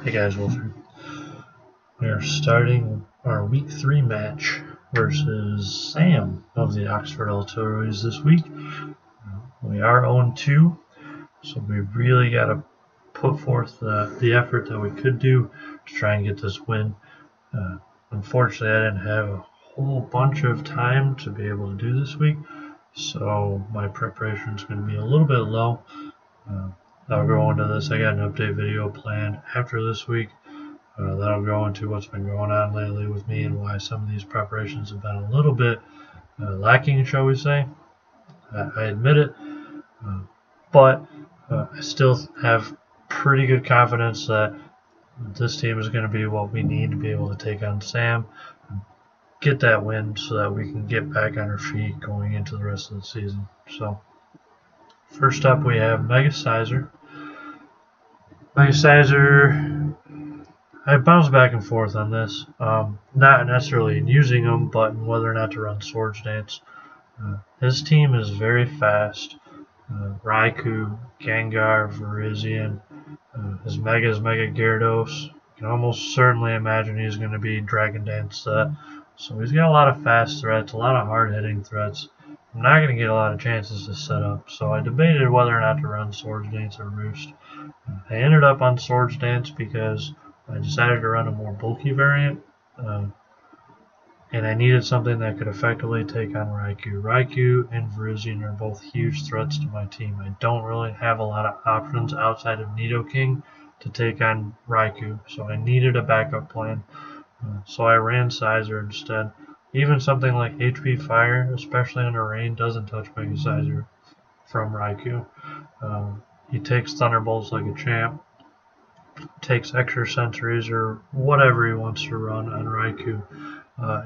Hey guys, Wilfred. We are starting our week 3 match versus Sam of the Oxford Octilleries this week. We are 0-2, so we really got to put forth the effort that we could do to try and get this win. Unfortunately, I didn't have a whole bunch of time to be able to do this week, so my preparation is going to be a little bit low. I'll go into this. I got an update video planned after this week. That'll go into what's been going on lately with me and why some of these preparations have been a little bit lacking, shall we say. I admit it, but I still have pretty good confidence that this team is going to be what we need to be able to take on Sam, get that win so that we can get back on our feet going into the rest of the season. So, first up we have Mega Gyarados. Mega Gyarados, I bounce back and forth on this, not necessarily in using them, but in whether or not to run Swords Dance. His team is very fast. Raikou, Gengar, Virizion. His Mega is Mega Gyarados. You can almost certainly imagine he's going to be Dragon Dance set. So he's got a lot of fast threats, a lot of hard-hitting threats. I'm not going to get a lot of chances to set up, so I debated whether or not to run Swords Dance or Roost. I ended up on Swords Dance because I decided to run a more bulky variant, and I needed something that could effectively take on Raikou. Raikou and Virizion are both huge threats to my team. I don't really have a lot of options outside of Nidoking to take on Raikou, so I needed a backup plan. So I ran Sizer instead. Even something like HP Fire, especially under rain, doesn't touch Mega Sizer from Raikou. He takes Thunderbolts like a champ, takes extra sentries or whatever he wants to run on Raikou,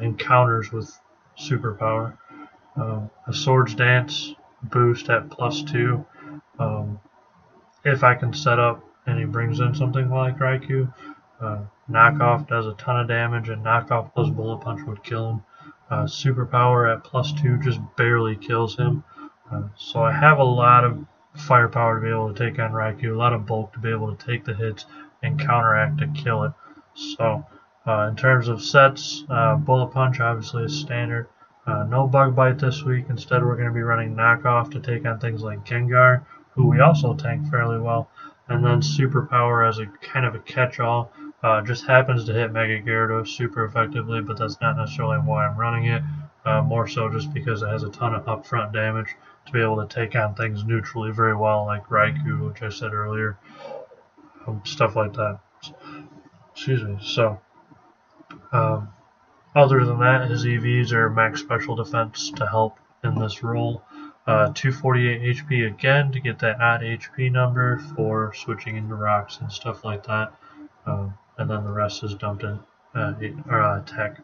and counters with superpower. A Swords Dance boost at +2. If I can set up and he brings in something like Raikou, Knockoff does a ton of damage, and Knockoff plus Bullet Punch would kill him. Superpower at +2 just barely kills him. So I have a lot of firepower to be able to take on Raikou, a lot of bulk to be able to take the hits and counteract to kill it. So in terms of sets, Bullet Punch obviously is standard. No Bug Bite this week. Instead, we're going to be running Knockoff to take on things like Gengar, who we also tank fairly well. And then Superpower as a kind of a catch-all. Just happens to hit Mega Gyarados super effectively, but that's not necessarily why I'm running it. More so just because it has a ton of upfront damage to be able to take on things neutrally very well, like Raikou, which I said earlier. Stuff like that. Excuse me. So, other than that, his EVs are max special defense to help in this role. 248 HP again to get that odd HP number for switching into rocks and stuff like that. And then the rest is dumped in tech.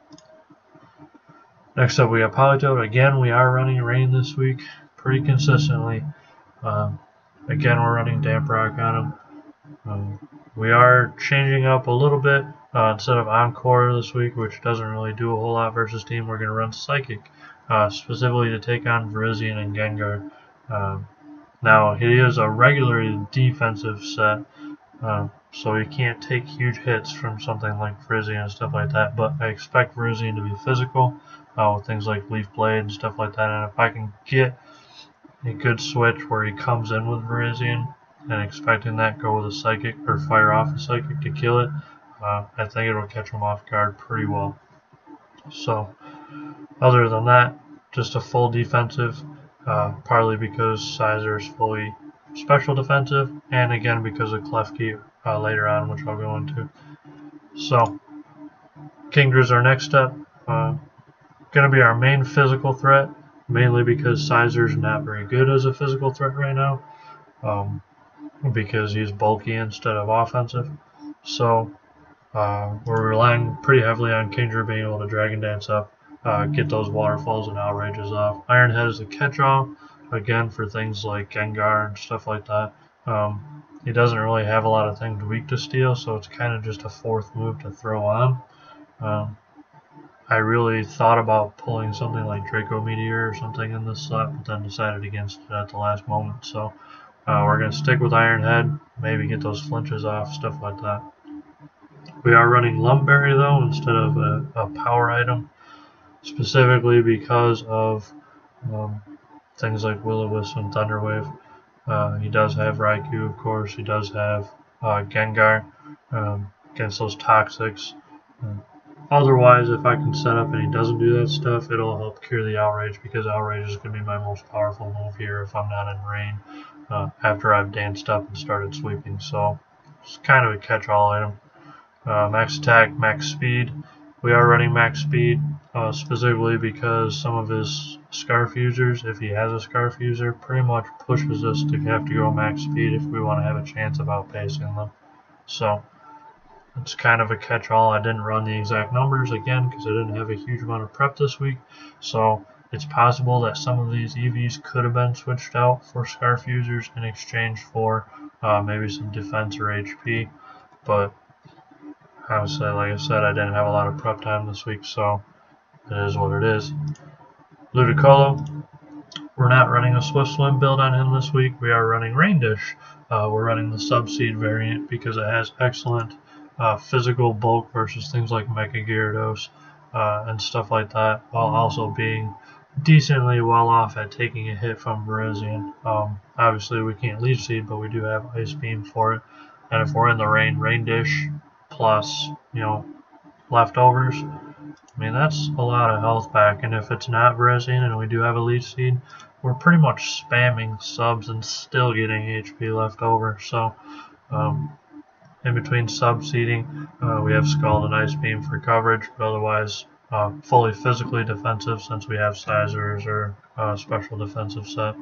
Next up, we got Politoed. Again, we are running Rain this week pretty consistently. Again, we're running Damp Rock on him. We are changing up a little bit. Instead of Encore this week, which doesn't really do a whole lot versus team, we're going to run Psychic, specifically to take on Virizion and Gengar. Now, he is a regularly defensive set, so you can't take huge hits from something like Virizion and stuff like that, but I expect Virizion to be physical with things like Leaf Blade and stuff like that, and if I can get a good switch where he comes in with Virizion and expecting that go with a Psychic or fire off a Psychic to kill it, I think it'll catch him off guard pretty well. So, other than that, just a full defensive, partly because Sizer is fully special defensive, and again because of Klefki later on, which I'll go into. So, Kingdra's our next step. Going to be our main physical threat, mainly because Sizer's not very good as a physical threat right now, because he's bulky instead of offensive. So, we're relying pretty heavily on Kingdra being able to Dragon Dance up, get those waterfalls and outrages off. Iron Head is a catch-all, again, for things like Gengar and stuff like that. He doesn't really have a lot of things weak to steel, so it's kind of just a fourth move to throw on. I really thought about pulling something like Draco Meteor or something in this slot, but then decided against it at the last moment. So we're going to stick with Iron Head, maybe get those flinches off, stuff like that. We are running Lumberry though instead of a power item, specifically because of things like Will-O-Wisp and Thunderwave. He does have Raikou, of course. He does have Gengar against those Toxics. Otherwise, if I can set up and he doesn't do that stuff, it'll help cure the Outrage, because Outrage is going to be my most powerful move here if I'm not in rain after I've danced up and started sweeping. So it's kind of a catch-all item. Max attack, max speed. We are running max speed specifically because some of his Scarf users, if he has a Scarf user, pretty much pushes us to have to go max speed if we want to have a chance of outpacing them. So it's kind of a catch-all. I didn't run the exact numbers again because I didn't have a huge amount of prep this week. So it's possible that some of these EVs could have been switched out for Scarf users in exchange for maybe some defense or HP. But honestly, like I said, I didn't have a lot of prep time this week, so it is what it is. Ludicolo, we're not running a Swift Swim build on him this week. We are running Rain Dish. We're running the Subseed variant because it has excellent physical bulk versus things like Mega Gyarados and stuff like that, while also being decently well off at taking a hit from Virizion. Obviously, we can't Leaf Seed, but we do have Ice Beam for it. And if we're in the rain, Rain Dish plus, leftovers, I mean, that's a lot of health back. And if it's not Virizion and we do have a Leaf Seed, we're pretty much spamming subs and still getting HP left over. So, in between sub-seeding, we have Scald and Ice Beam for coverage, but otherwise fully physically defensive since we have Sizers or special defensive set.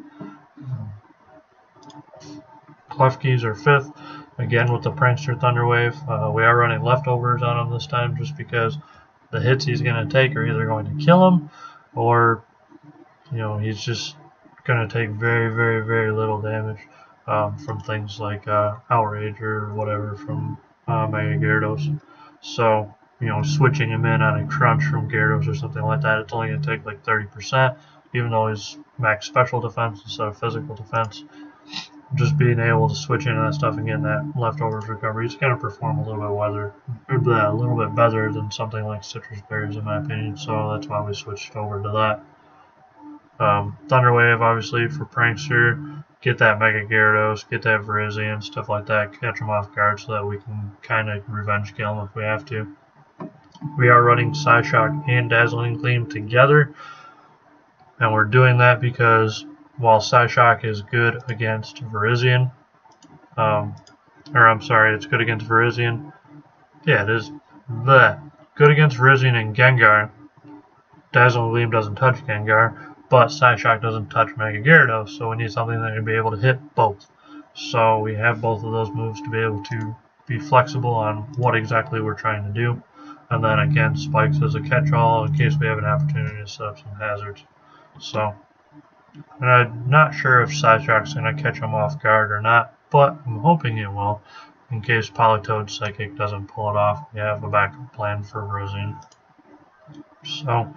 Klefkis are 5th, again with the Prankster Thunderwave. We are running leftovers on him this time just because the hits he's going to take are either going to kill him or, he's just going to take very, very, very little damage from things like Outrage or whatever from Mega Gyarados. So, switching him in on a crunch from Gyarados or something like that, it's only going to take like 30%, even though he's max special defense instead of physical defense. Just being able to switch into that stuff and getting that leftovers recovery, it's going to perform a little bit better than something like Citrus Berries, in my opinion. So that's why we switched over to that. Thunderwave, obviously, for Prankster, get that Mega Gyarados, get that Virizion, stuff like that, catch them off guard so that we can kind of revenge kill them if we have to. We are running Psyshock and Dazzling Gleam together, and we're doing that because while Psyshock is good against Virizion, it's good against Virizion. Yeah, it is. Good against Virizion and Gengar. Dazzling Gleam doesn't touch Gengar, but Psyshock doesn't touch Mega Gyarados, so we need something that can be able to hit both. So we have both of those moves to be able to be flexible on what exactly we're trying to do. And then again, Spikes as a catch-all in case we have an opportunity to set up some hazards. So, and I'm not sure if Psyshock's going to catch him off guard or not, but I'm hoping it will. In case Politoed Psychic doesn't pull it off, we have a backup plan for Virizion. So,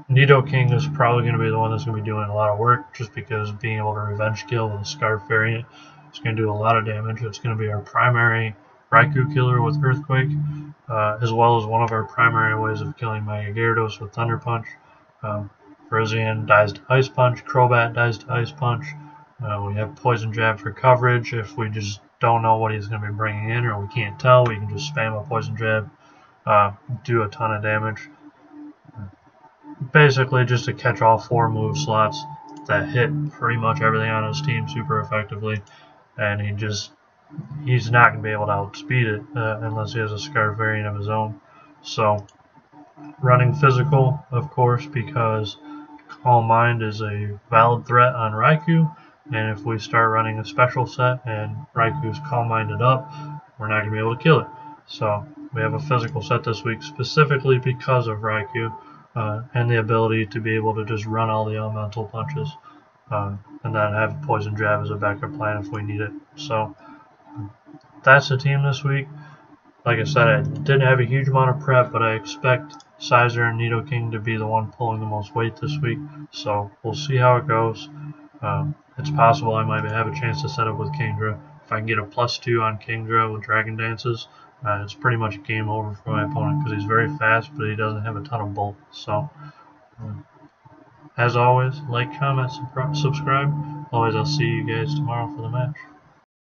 Nidoking is probably going to be the one that's going to be doing a lot of work, just because being able to revenge kill with the Scarf variant is going to do a lot of damage. It's going to be our primary Raikou killer with Earthquake, as well as one of our primary ways of killing Mega Gyarados with Thunder Punch. Virizion dies to Ice Punch, Crobat dies to Ice Punch. We have Poison Jab for coverage. If we just don't know what he's going to be bringing in or we can't tell, we can just spam a Poison Jab, do a ton of damage. Basically just to catch all 4 move slots that hit pretty much everything on his team super effectively, and he's not going to be able to outspeed it unless he has a Scarf variant of his own. So running physical, of course, because Calm Mind is a valid threat on Raikou, and if we start running a special set and Raikou's Calm Minded up, we're not going to be able to kill it. So we have a physical set this week specifically because of Raikou, and the ability to be able to just run all the elemental punches, and then have Poison Jab as a backup plan if we need it. So that's the team this week. Like I said, I didn't have a huge amount of prep, but I expect Sizer and Nidoking to be the one pulling the most weight this week. So we'll see how it goes. It's possible I might have a chance to set up with Kingdra. if I can get a +2 on Kingdra with Dragon Dances, it's pretty much game over for my opponent because he's very fast, but he doesn't have a ton of bulk. So, as always, like, comment, subscribe. Always, I'll see you guys tomorrow for the match.